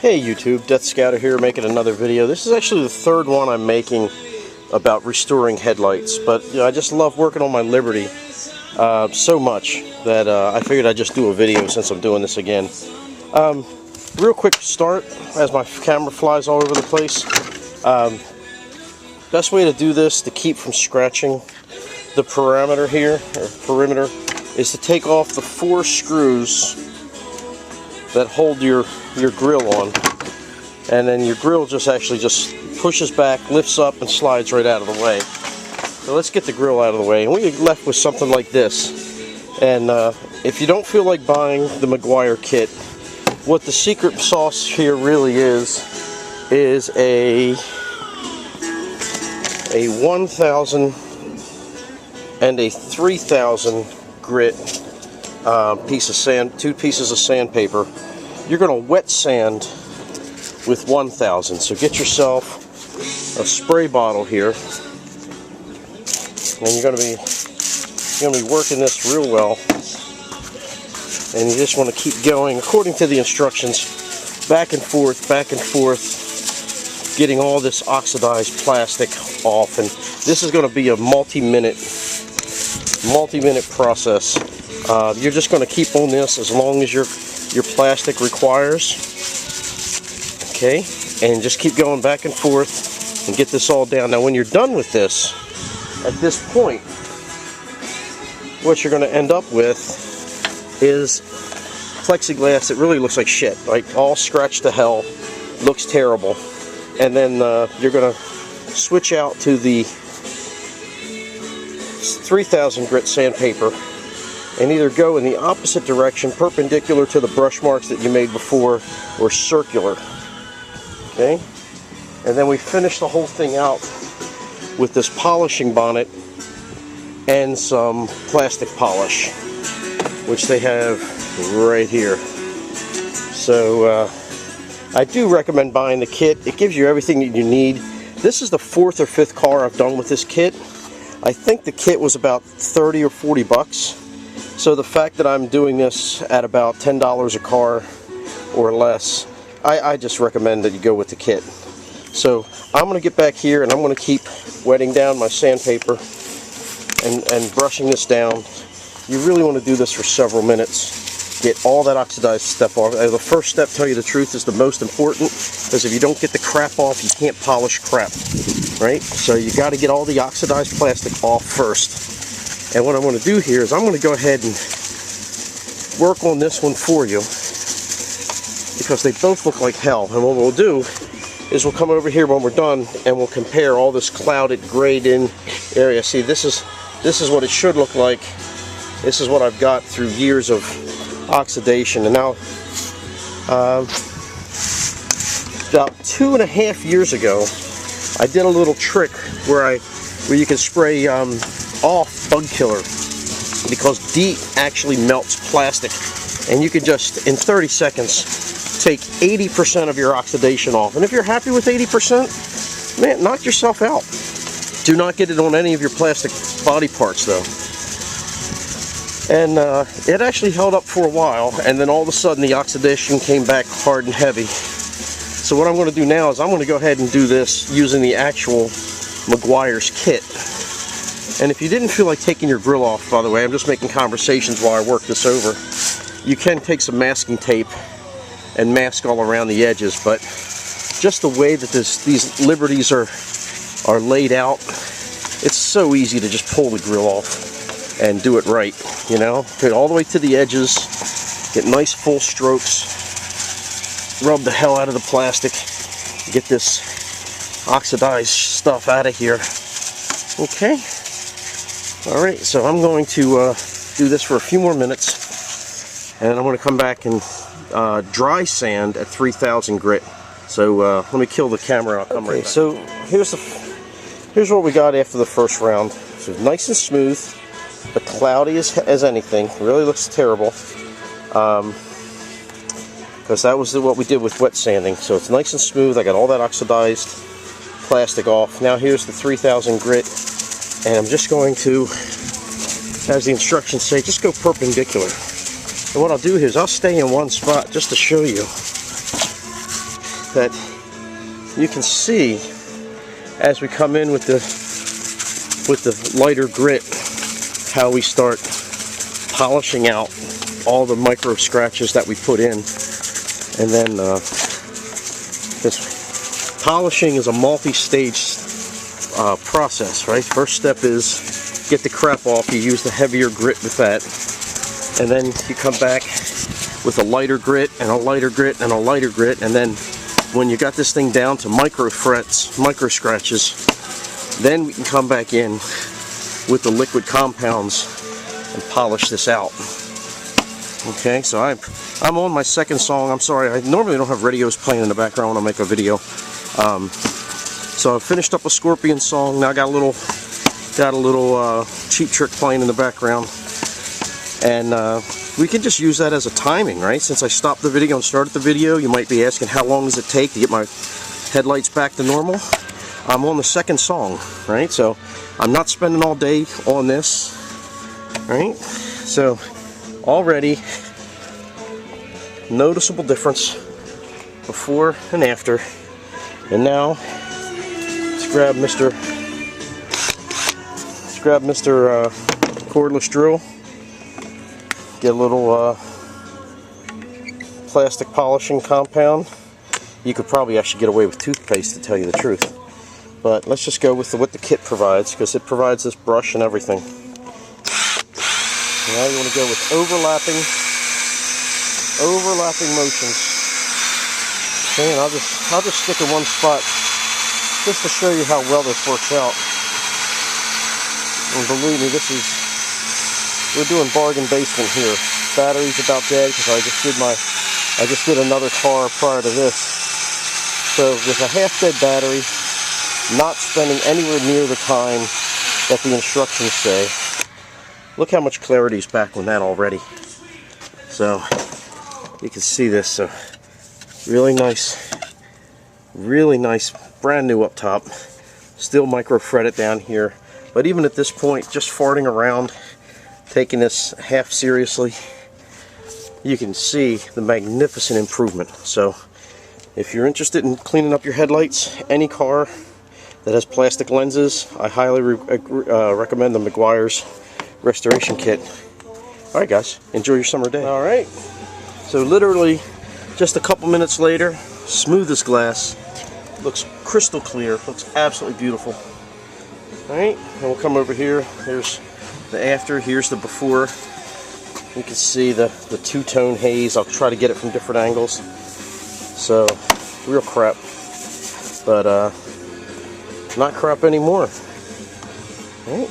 Hey YouTube, Death Scouter here making another video. This is actually the third one I'm making about restoring headlights, but I just love working on my Liberty so much that I figured I'd just do a video since I'm doing this again. Real quick start as my camera flies all over the place. Best way to do this to keep from scratching the perimeter here, is to take off the 4 screws that hold your grill on, and then your grill just pushes back, lifts up, and slides right out of the way. So let's get the grill out of the way, and we get left with something like this. And if you don't feel like buying the McGuire kit, what the secret sauce here really is a 1000 and a 3000 grit piece of sand, 2 pieces of sandpaper. You're going to wet sand with 1000. So get yourself a spray bottle here, and you're going to be working this real well. And you just want to keep going according to the instructions, back and forth, getting all this oxidized plastic off. And this is going to be a multi-minute process. You're just going to keep on this as long as your plastic requires, okay, and just keep going back and forth and get this all down. Now when you're done with this, at this point, what you're going to end up with is plexiglass that really looks like shit, like all scratched to hell, looks terrible. And then you're going to switch out to the 3000 grit sandpaper and either go in the opposite direction, perpendicular to the brush marks that you made before, or circular. Okay? And then we finish the whole thing out with this polishing bonnet and some plastic polish, which they have right here. So I do recommend buying the kit. It gives you everything that you need. This is the 4th or 5th car I've done with this kit. I think the kit was about 30 or 40 bucks. So the fact that I'm doing this at about $10 a car or less, I just recommend that you go with the kit. So I'm going to get back here and I'm going to keep wetting down my sandpaper and brushing this down. You really want to do this for several minutes. Get all that oxidized stuff off. The first step, tell you the truth, is the most important, because if you don't get the crap off, you can't polish crap, right? So you got to get all the oxidized plastic off first. And what I'm going to do here is I'm going to go ahead and work on this one for you, because they both look like hell. And what we'll do is we'll come over here when we're done and we'll compare all this clouded, grayed in area. See, this is what it should look like. This is what I've got through years of oxidation. And now about 2.5 years ago, I did a little trick where you can spray off bug killer, because DEET actually melts plastic, and you can just in 30 seconds take 80% of your oxidation off. And if you're happy with 80%, man, knock yourself out. Do not get it on any of your plastic body parts though. And it actually held up for a while, and then all of a sudden the oxidation came back hard and heavy. So what I'm going to do now is I'm going to go ahead and do this using the actual McGuire's kit. And if you didn't feel like taking your grill off, by the way, I'm just making conversations while I work this over, you can take some masking tape and mask all around the edges. But just the way that these Liberties are laid out, it's so easy to just pull the grill off and do it right, you know? Get all the way to the edges, get nice full strokes, rub the hell out of the plastic, get this oxidized stuff out of here. Okay? Alright, so I'm going to do this for a few more minutes, and I'm going to come back and dry sand at 3000 grit. So let me kill the camera. I'll come right back. So here's what we got after the first round. So nice and smooth, but cloudy as anything. It really looks terrible, because that was what we did with wet sanding. So it's nice and smooth. I got all that oxidized plastic off. Now here's the 3000 grit. And I'm just going to, as the instructions say, just go perpendicular. And what I'll do here is I'll stay in one spot just to show you. that you can see as we come in with the lighter grit, how we start polishing out all the micro scratches that we put in. And then this polishing is a multi-stage process, right? First step is get the crap off. You use the heavier grit with that, and then you come back with a lighter grit and a lighter grit and a lighter grit, and then when you got this thing down to micro frets, micro scratches, then we can come back in with the liquid compounds and polish this out. Okay, so I'm on my second song. I'm sorry, I normally don't have radios playing in the background when I make a video. So I finished up a Scorpion song. Now I got a little Cheap Trick playing in the background, and we can just use that as a timing, right? Since I stopped the video and started the video, you might be asking, how long does it take to get my headlights back to normal? I'm on the second song, right? So I'm not spending all day on this, right? So already noticeable difference before and after. And now let's grab Mr. Cordless drill. Get a little plastic polishing compound. You could probably actually get away with toothpaste, to tell you the truth. But let's just go with what the kit provides, because it provides this brush and everything. Now you want to go with overlapping motions. Okay, and I'll just stick in one spot just to show you how well this works out. And believe me, we're doing bargain basement here. Battery's about dead because I just did another car prior to this. So with a half-dead battery, not spending anywhere near the time that the instructions say. Look how much clarity is back on that already. So you can see this. So really nice, brand new up top. Still micro fretted down here. But even at this point, just farting around, taking this half seriously, you can see the magnificent improvement. So if you're interested in cleaning up your headlights, any car that has plastic lenses, I highly recommend the Meguiar's restoration kit. Alright guys, enjoy your summer day. Alright, so literally just a couple minutes later, smooth as glass, looks crystal clear, looks absolutely beautiful. Alright, and we'll come over here. Here's the after, here's the before. You can see the two-tone haze. I'll try to get it from different angles. So, real crap. But, not crap anymore. Alright.